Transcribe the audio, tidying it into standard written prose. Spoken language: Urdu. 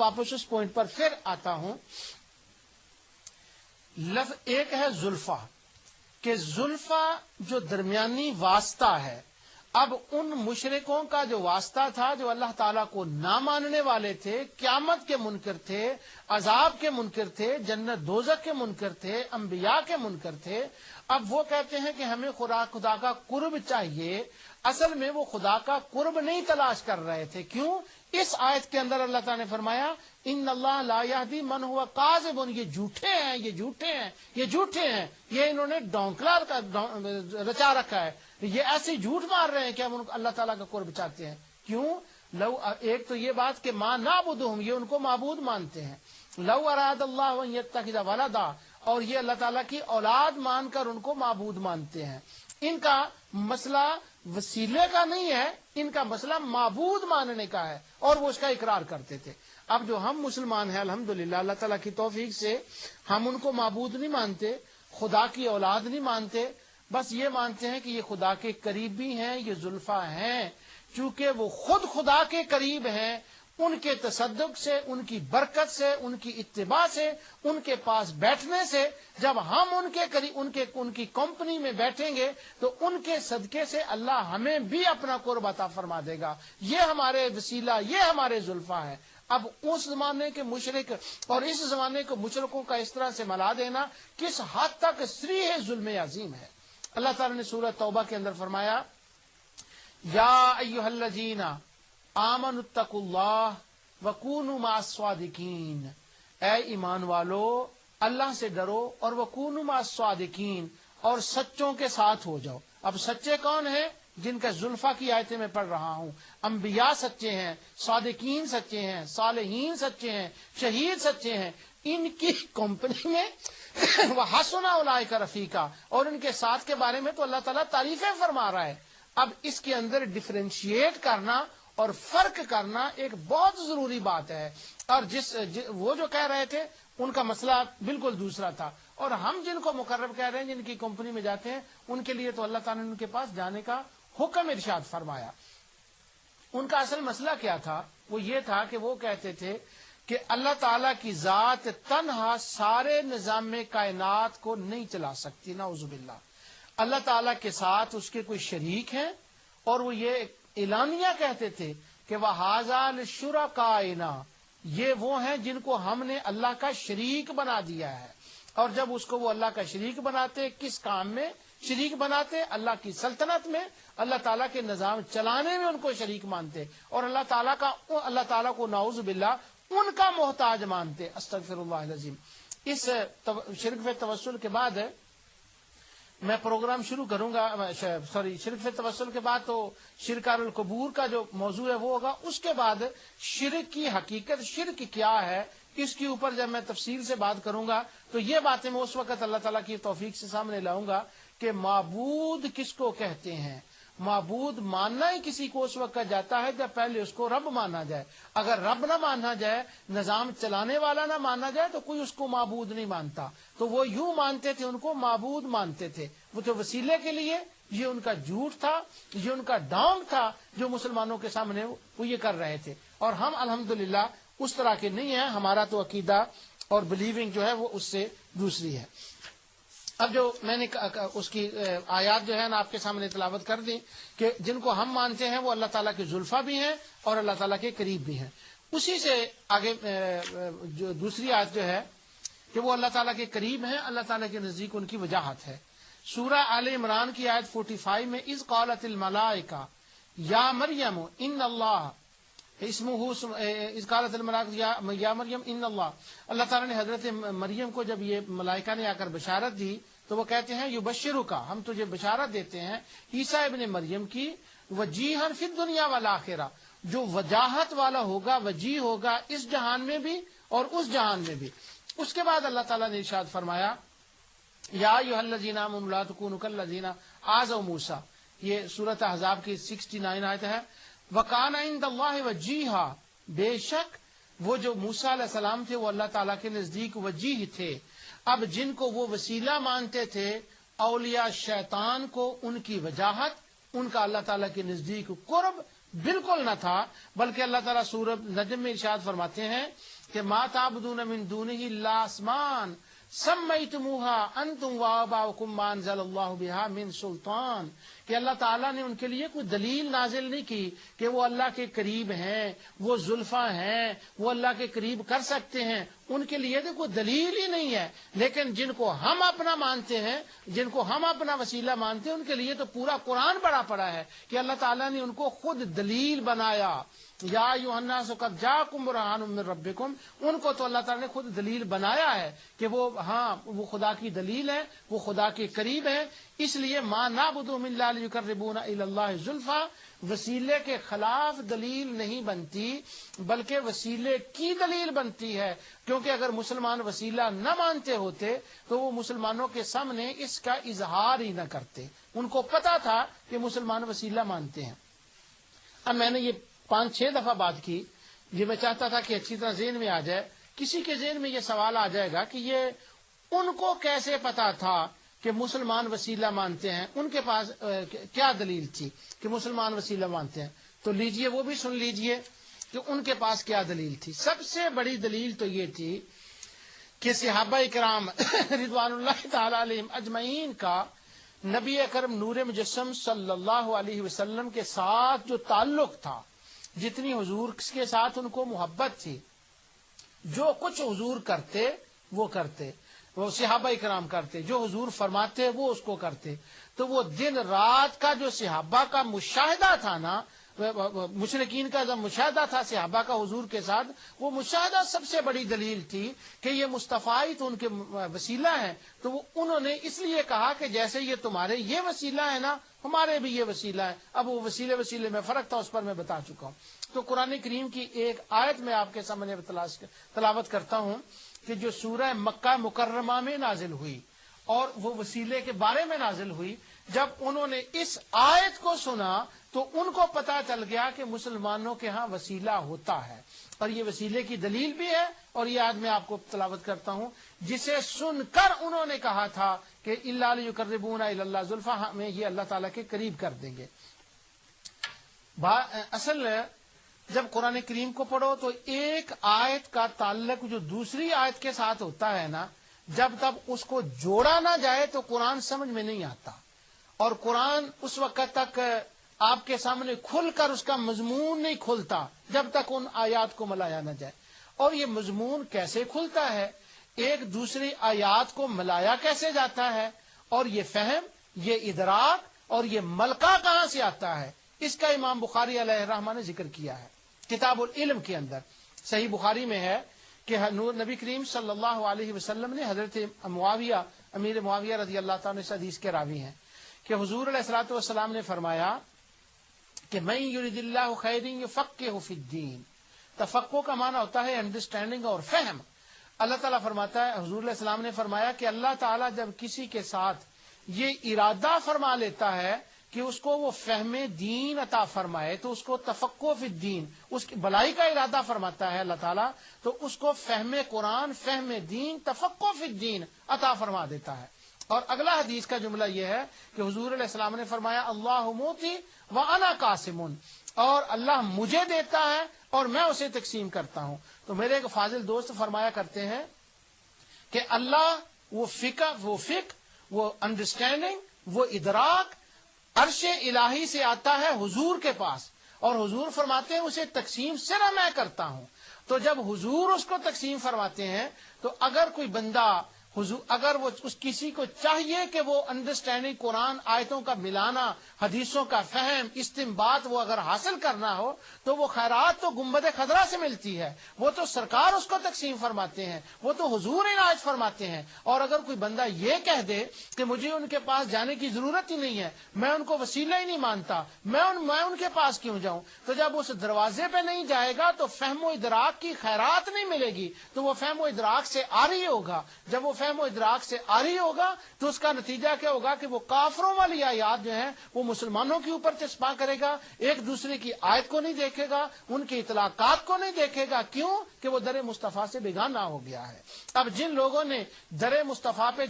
واپس اس پوائنٹ پر پھر آتا ہوں. لفظ ایک ہے زلفا، کہ زلفا جو درمیانی واسطہ ہے. اب ان مشرکوں کا جو واسطہ تھا جو اللہ تعالیٰ کو نہ ماننے والے تھے، قیامت کے منکر تھے، عذاب کے منکر تھے، جنت دوزخ کے منکر تھے، انبیاء کے منکر تھے، اب وہ کہتے ہیں کہ ہمیں خدا کا قرب چاہیے. اصل میں وہ خدا کا قرب نہیں تلاش کر رہے تھے. کیوں؟ اس آیت کے اندر اللہ تعالیٰ نے فرمایا ان اللہ لا یہدی من ہوا کاذب، یہ جھوٹے ہیں، یہ جھوٹے ہیں، یہ جھوٹے ہیں، یہ انہوں نے ڈونکلا رچا رکھا ہے، یہ ایسے جھوٹ مار رہے ہیں کہ ہم اللہ تعالیٰ کا قرب چاہتے ہیں. کیوں؟ لو ایک تو یہ بات کہ ما نعبدہم، یہ ان کو معبود مانتے ہیں. لو اراد اللہ ان یتخذ ولدا، اور یہ اللہ تعالیٰ کی اولاد مان کر ان کو معبود مانتے ہیں. ان کا مسئلہ وسیلے کا نہیں ہے، ان کا مسئلہ معبود ماننے کا ہے، اور وہ اس کا اقرار کرتے تھے. اب جو ہم مسلمان ہیں الحمدللہ اللہ تعالیٰ کی توفیق سے ہم ان کو معبود نہیں مانتے، خدا کی اولاد نہیں مانتے، بس یہ مانتے ہیں کہ یہ خدا کے قریبی ہیں، یہ زلفا ہیں. چونکہ وہ خود خدا کے قریب ہیں، ان کے تصدق سے، ان کی برکت سے، ان کی اتباع سے، ان کے پاس بیٹھنے سے، جب ہم ان کے قریب ان کی کمپنی میں بیٹھیں گے تو ان کے صدقے سے اللہ ہمیں بھی اپنا قرب عطا فرما دے گا. یہ ہمارے وسیلہ، یہ ہمارے زلفا ہے. اب اس زمانے کے مشرک اور اس زمانے کے مشرکوں کا اس طرح سے ملا دینا کس حد تک صریح ظلم عظیم ہے. اللہ تعالیٰ نے سورہ توبہ کے اندر فرمایا یا ایھا الذین آمنوا اتقوا اللہ وکونوا مع الصادقین، اے ایمان والو اللہ سے ڈرو اور وکونوا مع الصادقین، اور سچوں کے ساتھ ہو جاؤ. اب سچے کون ہیں؟ جن کا زلفا کی آیتیں میں پڑھ رہا ہوں. انبیاء سچے ہیں، صادقین سچے ہیں، صالحین سچے ہیں، شہید سچے ہیں. ان کی کمپنی میں وحسن اولئک رفیقا، اور ان کے ساتھ کے بارے میں تو اللہ تعالیٰ تعریفیں فرما رہا ہے. اب اس کے اندر ڈفرینشیٹ کرنا اور فرق کرنا ایک بہت ضروری بات ہے. اور وہ جو کہہ رہے تھے ان کا مسئلہ بالکل دوسرا تھا، اور ہم جن کو مقرب کہہ رہے ہیں، جن کی کمپنی میں جاتے ہیں، ان کے لیے تو اللہ تعالیٰ نے ان کے پاس جانے کا حکم ارشاد فرمایا. ان کا اصل مسئلہ کیا تھا؟ وہ یہ تھا کہ وہ کہتے تھے کہ اللہ تعالیٰ کی ذات تنہا سارے نظام کائنات کو نہیں چلا سکتی، نعوذ باللہ. اللہ تعالیٰ کے ساتھ اس کے کوئی شریک ہیں، اور وہ یہ اعلانیہ کہتے تھے کہ وَهَٰذَا لِلشُّرَكَائِنَا، یہ وہ ہیں جن کو ہم نے اللہ کا شریک بنا دیا ہے. اور جب اس کو وہ اللہ کا شریک بناتے، کس کام میں شریک بناتے؟ اللہ کی سلطنت میں، اللہ تعالیٰ کے نظام چلانے میں ان کو شریک مانتے، اور اللہ تعالیٰ کو نعوذ باللہ ان کا محتاج مانتے. استغفر اللہ العظیم. اس شرک فی توسل کے بعد میں پروگرام شروع کروں گا. شرک فی توسل کے بعد تو شرک القبور کا جو موضوع ہے وہ ہوگا. اس کے بعد شرک کی حقیقت، شرک کیا ہے، اس کے اوپر جب میں تفصیل سے بات کروں گا تو یہ باتیں میں اس وقت اللہ تعالیٰ کی توفیق سے سامنے لاؤں گا کہ معبود کس کو کہتے ہیں. معبود ماننا ہی کسی کو اس وقت جاتا ہے جب پہلے اس کو رب مانا جائے. اگر رب نہ مانا جائے، نظام چلانے والا نہ مانا جائے، تو کوئی اس کو معبود نہیں مانتا. تو وہ یوں مانتے تھے، ان کو معبود مانتے تھے. وہ تو وسیلے کے لیے، یہ ان کا جھوٹ تھا، یہ ان کا ڈھونگ تھا جو مسلمانوں کے سامنے وہ یہ کر رہے تھے. اور ہم الحمدللہ اس طرح کے نہیں ہیں. ہمارا تو عقیدہ اور بلیونگ جو ہے وہ اس سے دوسری ہے. اب جو میں نے اس کی آیات جو ہے نا آپ کے سامنے تلاوت کر دی کہ جن کو ہم مانتے ہیں وہ اللہ تعالیٰ کے زلفا بھی ہیں اور اللہ تعالیٰ کے قریب بھی ہیں. اسی سے آگے جو دوسری آیت جو ہے کہ وہ اللہ تعالیٰ کے قریب ہیں، اللہ تعالیٰ کے نزدیک ان کی وجاہت ہے. سورہ آل عمران کی آیت 45 میں اذ قالت الملائکہ یا مریم ان اللہ اذ قالت الملائکہ یا مریم ان اللہ تعالیٰ نے حضرت مریم کو جب یہ ملائکہ نے آ کر بشارت دی تو وہ کہتے ہیں یبشرک، ہم تجھے بشارت دیتے ہیں عیسیٰ ابن مریم کی وجیہا فی الدنیا والآخرہ، جو وجاہت والا ہوگا، وجیہ ہوگا اس جہان میں بھی اور اس جہان میں بھی. اس کے بعد اللہ تعالیٰ نے ارشاد فرمایا یا ایھا الذین آمنوا لا تکونوا کالذین آذوا موسیٰ، یہ سورۃ احزاب کی 69 آیت ہے. وَكَانَ عِندَ اللَّهِ وَجِيهًا، بے شک وہ جو موسیٰ علیہ السلام تھے وہ اللہ تعالیٰ کے نزدیک وجیہ تھے. اب جن کو وہ وسیلہ مانتے تھے اولیاء شیطان کو، ان کی وجاہت، ان کا اللہ تعالیٰ کے نزدیک قرب بالکل نہ تھا، بلکہ اللہ تعالیٰ سورۃ نجم میں ارشاد فرماتے ہیں کہ ما تعبدون من دونہ الا اسمان سمیتموہا انتم وآباؤکم ما انزل اللہ بہا من سلطان، کہ اللہ تعالیٰ نے ان کے لیے کوئی دلیل نازل نہیں کی کہ وہ اللہ کے قریب ہیں، وہ زلفیٰ ہیں، وہ اللہ کے قریب کر سکتے ہیں، ان کے لیے تو کوئی دلیل ہی نہیں ہے۔ لیکن جن کو ہم اپنا مانتے ہیں، جن کو ہم اپنا وسیلہ مانتے ہیں، ان کے لیے تو پورا قرآن پڑا ہے کہ اللہ تعالیٰ نے ان کو خود دلیل بنایا۔ یا ایھا الناس قد جاءکم برہان من ربکم، ان کو تو اللہ تعالیٰ نے خود دلیل بنایا ہے کہ وہ خدا کی دلیل ہے، وہ خدا کے قریب ہے۔ اس لیے ما نعبدهم الا لیقربونا الی اللہ زلفیٰ، وسیلے کے خلاف دلیل نہیں بنتی بلکہ وسیلے کی دلیل بنتی ہے، کیونکہ اگر مسلمان وسیلہ نہ مانتے ہوتے تو وہ مسلمانوں کے سامنے اس کا اظہار ہی نہ کرتے، ان کو پتا تھا کہ مسلمان وسیلہ مانتے ہیں۔ اب میں نے یہ 5-6 دفعہ بات کی، یہ میں چاہتا تھا کہ اچھی طرح ذہن میں آ جائے۔ کسی کے ذہن میں یہ سوال آ جائے گا کہ یہ ان کو کیسے پتا تھا کہ مسلمان وسیلہ مانتے ہیں، ان کے پاس کیا دلیل تھی کہ مسلمان وسیلہ مانتے ہیں؟ تو لیجئے وہ بھی سن لیجئے کہ ان کے پاس کیا دلیل تھی۔ سب سے بڑی دلیل تو یہ تھی کہ صحابہ اکرام رضوان اللہ تعالی علیہم اجمعین کا نبی اکرم نور مجسم صلی اللہ علیہ وسلم کے ساتھ جو تعلق تھا، جتنی حضور کے ساتھ ان کو محبت تھی، جو کچھ حضور کرتے وہ کرتے، وہ صحابہ اکرام کرتے، جو حضور فرماتے وہ اس کو کرتے۔ تو وہ دن رات کا جو صحابہ کا مشاہدہ تھا نا، مشرکین کا جب مشاہدہ تھا صحابہ کا حضور کے ساتھ، وہ مشاہدہ سب سے بڑی دلیل تھی کہ یہ مصطفیٰ تو ان کے وسیلہ ہیں۔ تو وہ انہوں نے اس لیے کہا کہ جیسے یہ تمہارے یہ وسیلہ ہے نا، ہمارے بھی یہ وسیلہ ہے۔ اب وہ وسیلے میں فرق تھا، اس پر میں بتا چکا ہوں۔ تو قرآن کریم کی ایک آیت میں آپ کے سامنے تلاوت کرتا ہوں کہ جو سورہ مکہ مکرمہ میں نازل ہوئی اور وہ وسیلے کے بارے میں نازل ہوئی۔ جب انہوں نے اس آیت کو سنا تو ان کو پتا چل گیا کہ مسلمانوں کے ہاں وسیلہ ہوتا ہے، اور یہ وسیلے کی دلیل بھی ہے۔ اور یہ آج میں آپ کو تلاوت کرتا ہوں، جسے سن کر انہوں نے کہا تھا کہ الا لیقربونا الی اللہ زلفیٰ، ہمیں یہ اللہ تعالیٰ کے قریب کر دیں گے۔ اصل جب قرآن کریم کو پڑھو تو ایک آیت کا تعلق جو دوسری آیت کے ساتھ ہوتا ہے نا، جب تک اس کو جوڑا نہ جائے تو قرآن سمجھ میں نہیں آتا، اور قرآن اس وقت تک آپ کے سامنے کھل کر اس کا مضمون نہیں کھلتا جب تک ان آیات کو ملایا نہ جائے۔ اور یہ مضمون کیسے کھلتا ہے، ایک دوسری آیات کو ملایا کیسے جاتا ہے، اور یہ فہم، یہ ادراک اور یہ ملکہ کہاں سے آتا ہے، اس کا امام بخاری علیہ الرحمہ نے ذکر کیا ہے کتاب العلم کے اندر۔ صحیح بخاری میں ہے کہ نبی کریم صلی اللہ علیہ وسلم نے حضرت معاویہ، امیر معاویہ رضی اللہ تعالیٰ عنہ حدیث کے راوی ہیں، کہ حضور علیہ الصلوۃ والسلام نے فرمایا کہ من یرید اللہ خیر یفقہہ فی الدین۔ تفقہ کا معنی ہوتا ہے انڈرسٹینڈنگ اور فہم۔ اللہ تعالیٰ فرماتا ہے، حضور علیہ السلام نے فرمایا کہ اللہ تعالیٰ جب کسی کے ساتھ یہ ارادہ فرما لیتا ہے کہ اس کو وہ فہم دین عطا فرمائے، تو اس کو تفقہ فی الدین، اس کی بلائی کا ارادہ فرماتا ہے اللہ تعالیٰ، تو اس کو فہم قرآن، فہم دین، تفقہ فی الدین عطا فرما دیتا ہے۔ اور اگلا حدیث کا جملہ یہ ہے کہ حضور علیہ السلام نے فرمایا اللہ موتی وانا قاسم، اور اللہ مجھے دیتا ہے اور میں اسے تقسیم کرتا ہوں۔ تو میرے ایک فاضل دوست فرمایا کرتے ہیں کہ اللہ وہ فکر، وہ انڈرسٹینڈنگ، وہ ادراک عرش الہی سے آتا ہے حضور کے پاس، اور حضور فرماتے ہیں اسے تقسیم صرف میں کرتا ہوں۔ تو جب حضور اس کو تقسیم فرماتے ہیں تو اگر کوئی بندہ اگر وہ کسی کو چاہیے کہ وہ انڈرسٹینڈنگ قرآن آیتوں کا ملانا، حدیثوں کا فہم، استنباط وہ اگر حاصل کرنا ہو تو وہ خیرات تو گنبد خضرا سے ملتی ہے، وہ تو سرکار اس کو تقسیم فرماتے ہیں، وہ تو حضور عنایت فرماتے ہیں۔ اور اگر کوئی بندہ یہ کہہ دے کہ مجھے ان کے پاس جانے کی ضرورت ہی نہیں ہے، میں ان کو وسیلہ ہی نہیں مانتا، میں ان کے پاس کیوں جاؤں، تو جب اس دروازے پہ نہیں جائے گا تو فہم و ادراک کی خیرات نہیں ملے گی، تو وہ فہم و ادراک سے عاری ہوگا۔ جب وہ فہم و ادراک سے عاری ہوگا تو اس کا نتیجہ کیا ہوگا کہ وہ کافروں والی آیات جو ہیں وہ مسلمانوں کے اوپر چسپاں کرے گا، ایک دوسرے کی آیت کو نہیں دیکھے گا، ان کی اطلاقات کو نہیں دیکھے گا۔ کیوں کہ وہ در مصطفیٰ سے بیگانہ ہو گیا ہے۔ اب جن لوگوں نے در مصطفیٰ پہ